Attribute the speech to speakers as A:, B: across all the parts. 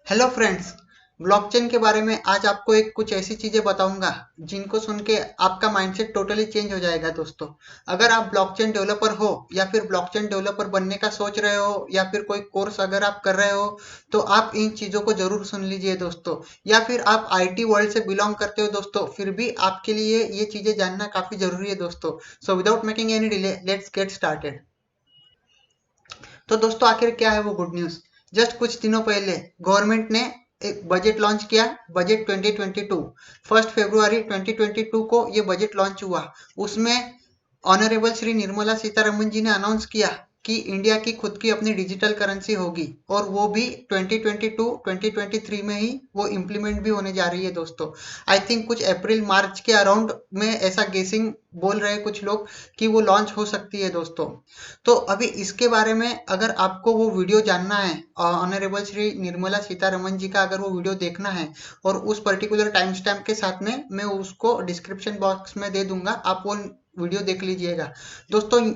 A: Hello friends. Blockchain के बारे में आज आपको एक कुछ ऐसी चीजें बताऊंगा जिनको सुन के आपका माइंडसेट टोटली चेंज हो जाएगा दोस्तों। अगर आप ब्लॉकचेन डेवलपर हो या फिर ब्लॉकचेन डेवलपर बनने का सोच रहे हो या फिर कोई कोर्स अगर आप कर रहे हो तो आप इन चीजों को जरूर सुन लीजिए दोस्तों। या फिर आप आईटी वर्ल्ड से बिलोंग करते हो दोस्तों, फिर भी आपके लिए ये चीजें जानना काफी जरूरी है दोस्तों। So without making any delay let's get started. तो दोस्तों आखिर क्या है वो गुड न्यूज़। जस्ट कुछ दिनों पहले गवर्नमेंट ने एक बजट लॉन्च किया। बजट 2022 1 फरवरी 2022 को ये बजट लॉन्च हुआ। उसमें ऑनरेबल श्री निर्मला सीतारमन जी ने अनाउंस किया कि इंडिया की खुद की अपनी डिजिटल करेंसी होगी और वो भी 2022-2023 में ही वो इम्प्लीमेंट भी होने जा रही है दोस्तों। आई थिंक कुछ अप्रैल मार्च के अराउंड में ऐसा गेसिंग बोल रहे हैं कुछ लोग कि वो लॉन्च हो सकती है दोस्तों। तो अभी इसके बारे में अगर आपको वो वीडियो जानना है, ऑनरेबल श्री निर्मला सीतारमन जी का अगर वो वीडियो देखना है और उस पर्टिकुलर टाइम स्टैम्प के साथ में मैं उसको डिस्क्रिप्शन बॉक्स में दे दूंगा, आप वो वीडियो देख लीजिएगा दोस्तों।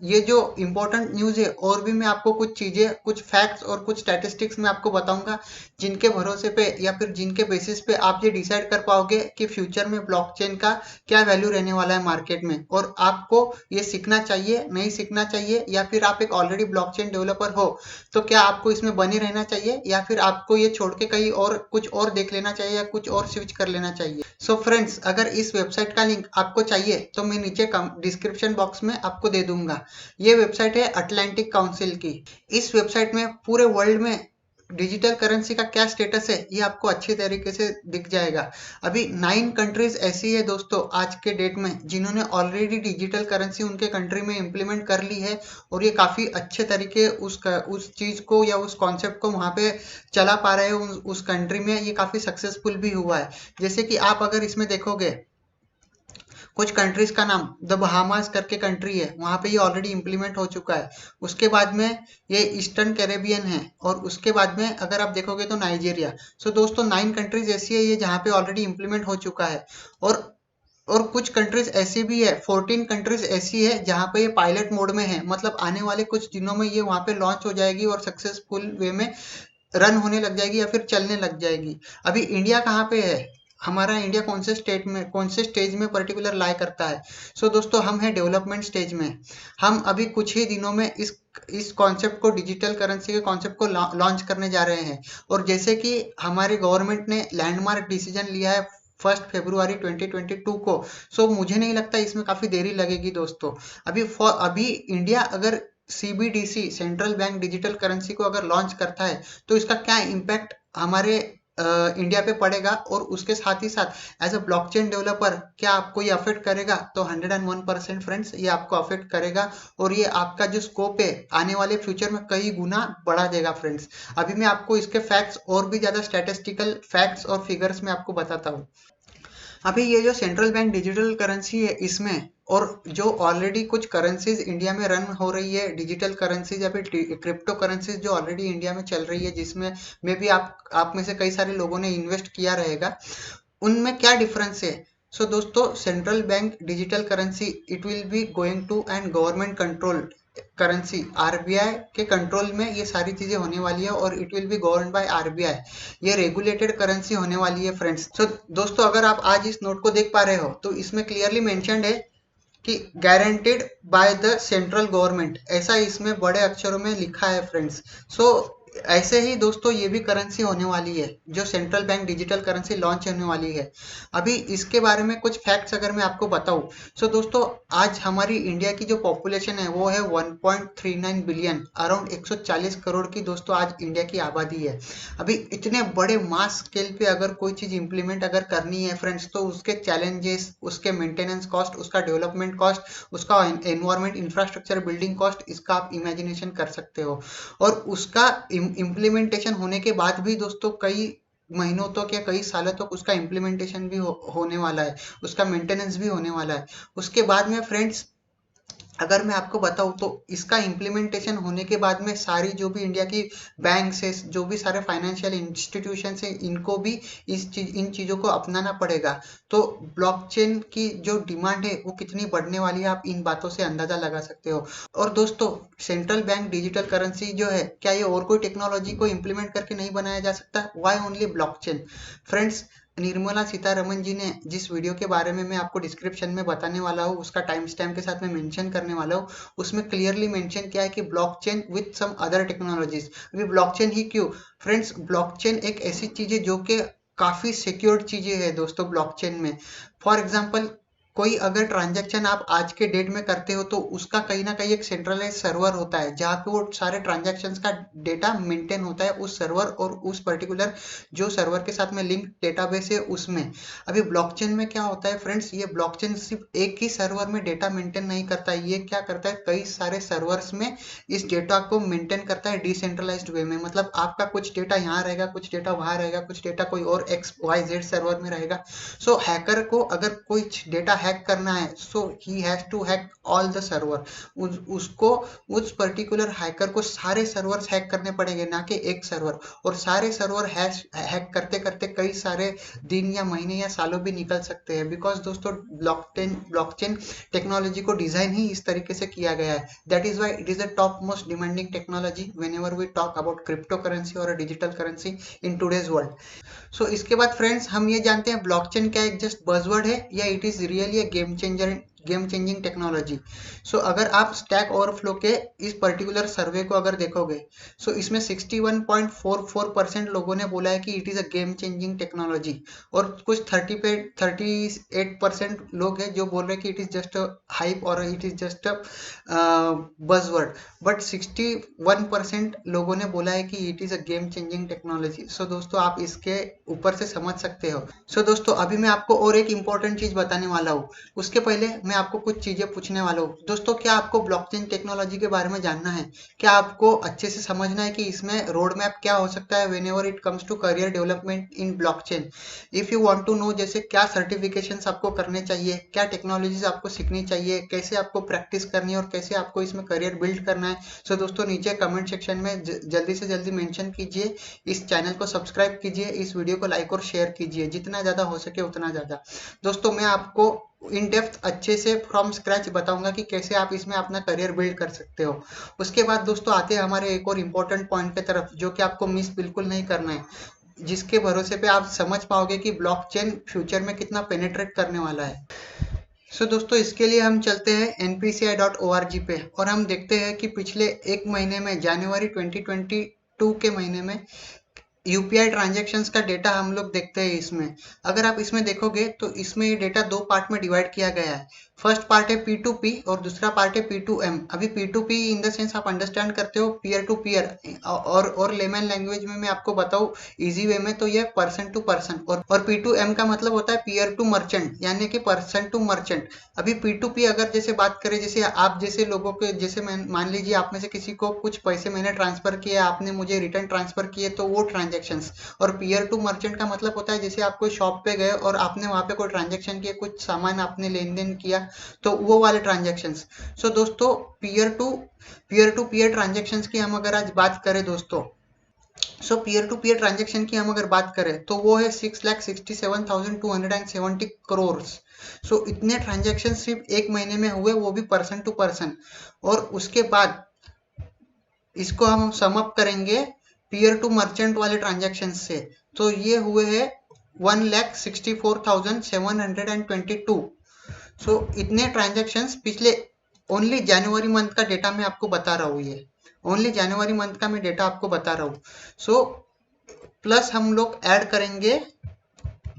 A: ये जो इम्पोर्टेंट न्यूज़ है और भी मैं आपको कुछ चीज़ें, कुछ फैक्ट्स और कुछ स्टैटिस्टिक्स में आपको बताऊंगा जिनके भरोसे पे या फिर जिनके बेसिस पे आप ये डिसाइड कर पाओगे कि फ्यूचर में ब्लॉकचेन का क्या वैल्यू रहने वाला है मार्केट में, और आपको ये सीखना चाहिए नहीं सीखना चाहिए, या फिर आप एक ऑलरेडी ब्लॉकचेन डेवलपर हो तो क्या आपको इसमें बने रहना चाहिए या फिर आपको ये छोड़ के कहीं और कुछ और देख लेना चाहिए या कुछ और स्विच कर लेना चाहिए। सो फ्रेंड्स, अगर इस वेबसाइट का लिंक आपको चाहिए तो मैं नीचे डिस्क्रिप्शन बॉक्स में आपको दे दूंगा। ये वेबसाइट है अटलांटिक काउंसिल की। इस वेबसाइट में पूरे वर्ल्ड में डिजिटल करेंसी का क्या स्टेटस है ये आपको अच्छी तरीके से दिख जाएगा। अभी 9 कंट्रीज ऐसी है दोस्तों आज के डेट में जिन्होंने ऑलरेडी डिजिटल करेंसी उनके कंट्री में इम्प्लीमेंट कर ली है और ये काफ़ी अच्छे तरीके उस चीज़ को या उस कॉन्सेप्ट को वहाँ पे चला पा रहे हैं। उस कंट्री में ये काफ़ी सक्सेसफुल भी हुआ है। जैसे कि आप अगर इसमें देखोगे कुछ कंट्रीज का नाम द बहामास करके कंट्री है, वहाँ पे ये ऑलरेडी इम्प्लीमेंट हो चुका है। उसके बाद में ये ईस्टर्न कैरेबियन है और उसके बाद में अगर आप देखोगे तो नाइजीरिया। सो दोस्तों 9 कंट्रीज ऐसी है ये जहाँ पे ऑलरेडी इम्प्लीमेंट हो चुका है। और और कुछ कंट्रीज ऐसी भी है, 14 कंट्रीज ऐसी है जहाँ पे ये पायलट मोड में है, मतलब आने वाले कुछ दिनों में ये वहाँ पे लॉन्च हो जाएगी और सक्सेसफुल वे में रन होने लग जाएगी या फिर चलने लग जाएगी। अभी इंडिया कहाँ पे है, हमारा इंडिया कौन से स्टेट में, कौन से स्टेज में पर्टिकुलर लाई करता है। सो दोस्तों हम हैं डेवलपमेंट स्टेज में। हम अभी कुछ ही दिनों में इस कॉन्सेप्ट को, डिजिटल करेंसी के कॉन्सेप्ट को लॉन्च करने जा रहे हैं। और जैसे कि हमारी गवर्नमेंट ने लैंडमार्क डिसीजन लिया है 1 फरवरी 2022 को, सो मुझे नहीं लगता इसमें काफ़ी देरी लगेगी दोस्तों। अभी इंडिया अगर CBDC, central bank digital currency को अगर लॉन्च करता है तो इसका क्या इम्पैक्ट हमारे इंडिया पे पड़ेगा, और उसके साथ ही साथ एज अ ब्लॉकचेन डेवलपर क्या आपको ये अफेक्ट करेगा, तो 101% फ्रेंड्स ये आपको अफेक्ट करेगा। और ये आपका जो स्कोप है आने वाले फ्यूचर में कई गुना बढ़ा देगा फ्रेंड्स। अभी मैं आपको इसके फैक्ट्स और भी ज़्यादा स्टैटिस्टिकल फैक्ट्स और फिगर्स में आपको बताता हूँ। अभी ये जो सेंट्रल बैंक डिजिटल करेंसी है इसमें, और जो ऑलरेडी कुछ करेंसीज इंडिया में रन हो रही है, डिजिटल करेंसीज या फिर क्रिप्टो करेंसीज जो ऑलरेडी इंडिया में चल रही है, जिसमें में भी आप में से कई सारे लोगों ने इन्वेस्ट किया रहेगा, उनमें क्या डिफरेंस है। सो दोस्तों central bank digital currency it will be going to end government control currency, RBI के कंट्रोल में ये सारी चीजें होने वाली है और it will be govern by RBI. ये रेगुलेटेड करेंसी होने वाली है फ्रेंड्स। सो दोस्तों अगर आप आज इस नोट को देख पा रहे हो तो इसमें क्लियरली मेंशन्ड है कि guaranteed by the central government, ऐसा इसमें बड़े अक्षरों में लिखा है फ्रेंड्स। सो ऐसे ही दोस्तों ये भी करेंसी होने वाली है जो central bank digital currency launch होने वाली है। अभी इसके बारे में कुछ फैक्ट्स अगर मैं आपको बताऊं, सो दोस्तों आज हमारी इंडिया की जो पॉपुलेशन है वो है 1.39 बिलियन, अराउंड 140 करोड़ की दोस्तों आज इंडिया की आबादी है। अभी इतने बड़े मास स्केल पे अगर कोई चीज़ इंप्लीमेंट अगर करनी है फ्रेंड्स तो उसके चैलेंजेस, उसके मेंटेनेंस कॉस्ट, उसका डेवलपमेंट कॉस्ट, उसका एनवायरमेंट इंफ्रास्ट्रक्चर बिल्डिंग कॉस्ट, इसका आप इमेजिनेशन कर सकते हो। और उसका इम्प्लीमेंटेशन होने के बाद भी दोस्तों कई महीनों तक या कई सालों तक उसका इम्प्लीमेंटेशन भी होने वाला है, उसका मेंटेनेंस भी होने वाला है। उसके बाद में फ्रेंड्स अगर मैं आपको बताऊं तो इसका इम्प्लीमेंटेशन होने के बाद में सारी जो भी इंडिया की बैंक्स है, जो भी सारे फाइनेंशियल इंस्टीट्यूशंस है, इनको भी इन चीज़ों को अपनाना पड़ेगा। तो ब्लॉकचेन की जो डिमांड है वो कितनी बढ़ने वाली है, आप इन बातों से अंदाजा लगा सकते हो। और दोस्तों, सेंट्रल बैंक डिजिटल करेंसी जो है, क्या ये और कोई टेक्नोलॉजी को इम्प्लीमेंट करके नहीं बनाया जा सकता? Why only blockchain? Friends, Nirmala Sitharaman ji ने जिस वीडियो के बारे में मैं आपको डिस्क्रिप्शन में बताने वाला हूँ, उसका टाइम स्टैम्प के साथ मैं मेंशन करने वाला हूँ, उसमें क्लियरली मेंशन किया है कि blockchain with some other technologies. अभी ब्लॉकचेन ही क्यों फ्रेंड्स, ब्लॉकचेन एक ऐसी चीज है जो कि काफी सिक्योर्ड चीजें है दोस्तों ब्लॉकचेन में। फॉर एग्जाम्पल, कोई अगर ट्रांजैक्शन आप आज के डेट में करते हो तो उसका कहीं ना कहीं एक सेंट्रलाइज सर्वर होता है जहाँ पे वो सारे ट्रांजैक्शंस का डेटा मेंटेन होता है उस सर्वर और उस पर्टिकुलर जो सर्वर के साथ में लिंक डेटाबेस है उसमें। अभी ब्लॉकचेन में क्या होता है फ्रेंड्स, ये ब्लॉकचेन सिर्फ एक ही सर्वर में डेटा मेंटेन नहीं करता है, ये क्या करता है कई सारे सर्वर्स में इस डेटा को मेंटेन करता है डिसेंट्रलाइज्ड वे में। मतलब आपका कुछ डेटा यहाँ रहेगा, कुछ डेटा वहाँ रहेगा, कुछ डेटा कोई और XYZ सर्वर में रहेगा। सो हैकर को अगर कोई डेटा हैक करना है, so he has to hack all the server. उसको उस पर्टिकुलर हैकर को सारे सर्वर्स हैक करने पड़ेंगे, ना कि एक सर्वर। और सारे सर्वर हैक करते करते कई सारे दिन या महीने या सालों भी निकल सकते हैं, बिकॉज दोस्तों ब्लॉकचेन टेक्नोलॉजी को डिजाइन ही इस तरीके से किया गया है। That is why it is the top most demanding technology whenever we talk about crypto currency और digital currency in today's world. So इसके बाद फ्रेंड्स, हम ये जानते हैं ब्लॉकचेन क्या एक जस्ट बजवर्ड है या it is really a game changing technology. So अगर आप स्टैक ओवरफ्लो के इस पर्टिकुलर सर्वे को अगर देखोगे, सो इसमें 61.44% लोगों ने बोला है कि it is a game changing technology, और कुछ 38% लोग हैं जो बोल रहे हैं कि इट इज जस्ट हाइप और it is just buzzword. But 61% लोगों ने बोला है कि it is a game changing technology. So दोस्तों, आप इसके ऊपर से समझ सकते हो। सो दोस्तों, अभी मैं आपको और एक इम्पोर्टेंट चीज बताने वाला हूँ। उसके पहले मैं आपको कुछ चीजें पूछने वाला हूँ। दोस्तों, क्या आपको ब्लॉकचेन टेक्नोलॉजी के बारे में जानना है? क्या आपको अच्छे से समझना है कि इसमें रोड मैप क्या हो सकता है whenever it comes to career development in blockchain? If you want to know, जैसे क्या सर्टिफिकेशंस आपको करने चाहिए, क्या टेक्नोलॉजीज आपको सीखनी चाहिए, कैसे आपको प्रैक्टिस करनी है और कैसे आपको इसमें करियर बिल्ड करना है, सो दोस्तों नीचे कमेंट सेक्शन में जल्दी से जल्दी मेंशन कीजिए, इस चैनल को सब्सक्राइब कीजिए, इस वीडियो को लाइक और शेयर कीजिए, जितना ज़्यादा हो सके उतना ज़्यादा। दोस्तों, मैं आपको इन डेप्थ अच्छे से फ्रॉम स्क्रैच बताऊंगा कि कैसे आप इसमें अपना करियर बिल्ड कर सकते हो। उसके बाद दोस्तों आते हैं हमारे एक और इम्पोर्टेंट पॉइंट की तरफ, जो कि आपको मिस बिल्कुल नहीं करना है, जिसके भरोसे पे आप समझ पाओगे कि ब्लॉकचेन फ्यूचर में कितना पेनिट्रेट करने वाला है। सो दोस्तों, इसके लिए हम चलते हैं npci.org पे और हम देखते हैं कि पिछले एक महीने में, जनवरी 2022 के महीने में यूपीआई ट्रांजैक्शंस का डेटा हम लोग देखते हैं इसमें। अगर आप इसमें देखोगे तो इसमें ये डेटा दो पार्ट में डिवाइड किया गया है। फर्स्ट पार्ट है P2P और दूसरा पार्ट है P2M। अभी P2P इन द सेंस आप अंडरस्टैंड करते हो, पीयर टू पीयर, और लेमन लैंग्वेज में मैं आपको बताऊं इजी वे में तो ये पर्सन टू पर्सन। और P2M का मतलब होता है पीयर टू मर्चेंट, यानी कि पर्सन टू मर्चेंट। अभी P2P अगर जैसे बात करें, जैसे आप जैसे लोगों के, जैसे मान लीजिए आप में से किसी को कुछ पैसे मैंने ट्रांसफर किए, आपने मुझे रिटर्न ट्रांसफर किए, तो वो ट्रांजेक्शन्स। और पीयर टू मर्चेंट का मतलब होता है जैसे आप कोई शॉप पे गए और आपने वहां पे कोई ट्रांजेक्शन किया, कुछ सामान आपने लेन देन किया, तो वो वाले ट्रांजेक्शन्स। सो दोस्तों, पीयर टू पीयर ट्रांजेक्शन्स की हम अगर आज बात करें दोस्तों, सो पीयर टू पीयर ट्रांजेक्शन की हम अगर बात करें तो वो है 6,67,270 करोड़। सो इतने ट्रांजेक्शन सिर्फ एक महीने में हुए, वो भी पर्सन टू पर्सन। और उसके बाद इसको हम सम अप करेंगे पीयर टू मर्चेंट वाले ट्रांजेक्शन से, तो ये हुए हैं 1,64,722। सो इतने ट्रांजेक्शन्स पिछले ओनली जनवरी मंथ का डेटा मैं आपको बता रहा हूँ, ये ओनली जनवरी मंथ का मैं डेटा आपको बता रहा हूँ। सो प्लस हम लोग ऐड करेंगे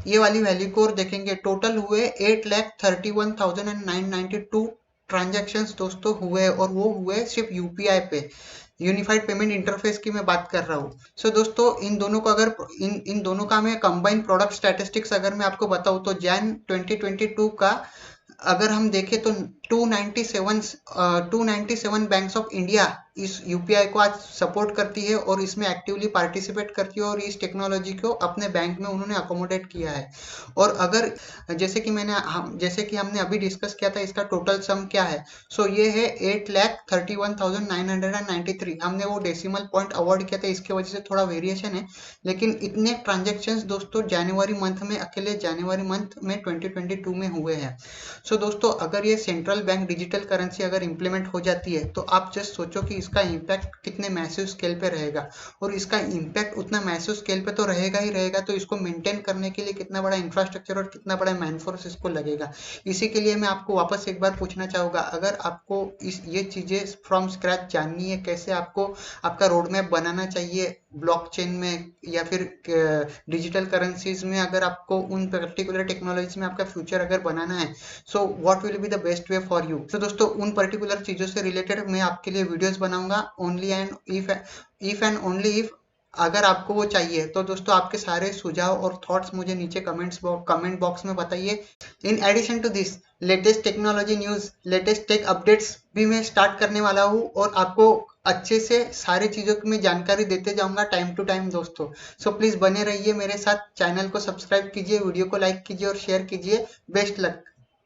A: ये वाली वैल्यू को और देखेंगे, टोटल हुए 8,31,992 ट्रांजेक्शन्स दोस्तों हुए, और वो हुए सिर्फ यूपीआई पे, यूनिफाइड पेमेंट इंटरफेस की मैं बात कर रहा हूँ। सो दोस्तों, इन दोनों को अगर इन दोनों का मैं कंबाइन प्रोडक्ट स्टैटिस्टिक्स अगर मैं आपको बताऊँ तो जैन 2022 का अगर हम देखें तो 297 बैंक्स ऑफ इंडिया इस यूपीआई को आज सपोर्ट करती है और इसमें एक्टिवली पार्टिसिपेट करती है और इस टेक्नोलॉजी को अपने बैंक में उन्होंने अकोमोडेट किया है। और अगर जैसे कि हमने अभी डिस्कस किया था इसका टोटल सम क्या है, सो ये है 8,31,993। हमने वो डेसिमल पॉइंट अवॉइड किया था, इसकी वजह से थोड़ा वेरिएशन है, लेकिन इतने ट्रांजेक्शन्स दोस्तों जनवरी मंथ में, अकेले जनवरी मंथ में 2022 में हुए हैं। सो दोस्तों अगर ये सेंट्रल बैंक डिजिटल करेंसी अगर इम्प्लीमेंट हो जाती है तो आप जस्ट सोचो कि इसका इम्पैक्ट कितने मैसिव स्केल पे रहेगा, और इसका इम्पैक्ट उतना मैसिव स्केल पे तो रहेगा ही रहेगा, तो इसको मेंटेन करने के लिए कितना बड़ा इंफ्रास्ट्रक्चर और कितना बड़ा मैनफोर्स इसको लगेगा। इसी के लिए मैं आपको वापस एक बार पूछना चाहूँगा, अगर आपको ये चीज़ें फ्रॉम स्क्रैच जाननी है, कैसे आपको आपका रोड मैप बनाना चाहिए ब्लॉकचेन में या फिर डिजिटल करेंसीज में, अगर आपको उन पर्टिकुलर टेक्नोलॉजीज में आपका फ्यूचर अगर बनाना है, so what will be the best way for you. तो दोस्तों उन पर्टिकुलर चीज़ों से रिलेटेड मैं आपके लिए वीडियोस बनाऊंगा only and if and only if अगर आपको वो चाहिए। तो दोस्तों आपके सारे सुझाव और थॉट्स मुझे नीचे कमेंट बॉक्स में बताइए। In addition to this latest technology news, latest tech updates भी मैं स्टार्ट करने वाला हूँ और आपको अच्छे से सारी चीज़ों की मैं जानकारी देते जाऊंगा टाइम टू टाइम दोस्तों। सो प्लीज़ बने रहिए मेरे साथ, चैनल को सब्सक्राइब कीजिए, वीडियो को लाइक कीजिए और शेयर कीजिए। Best luck.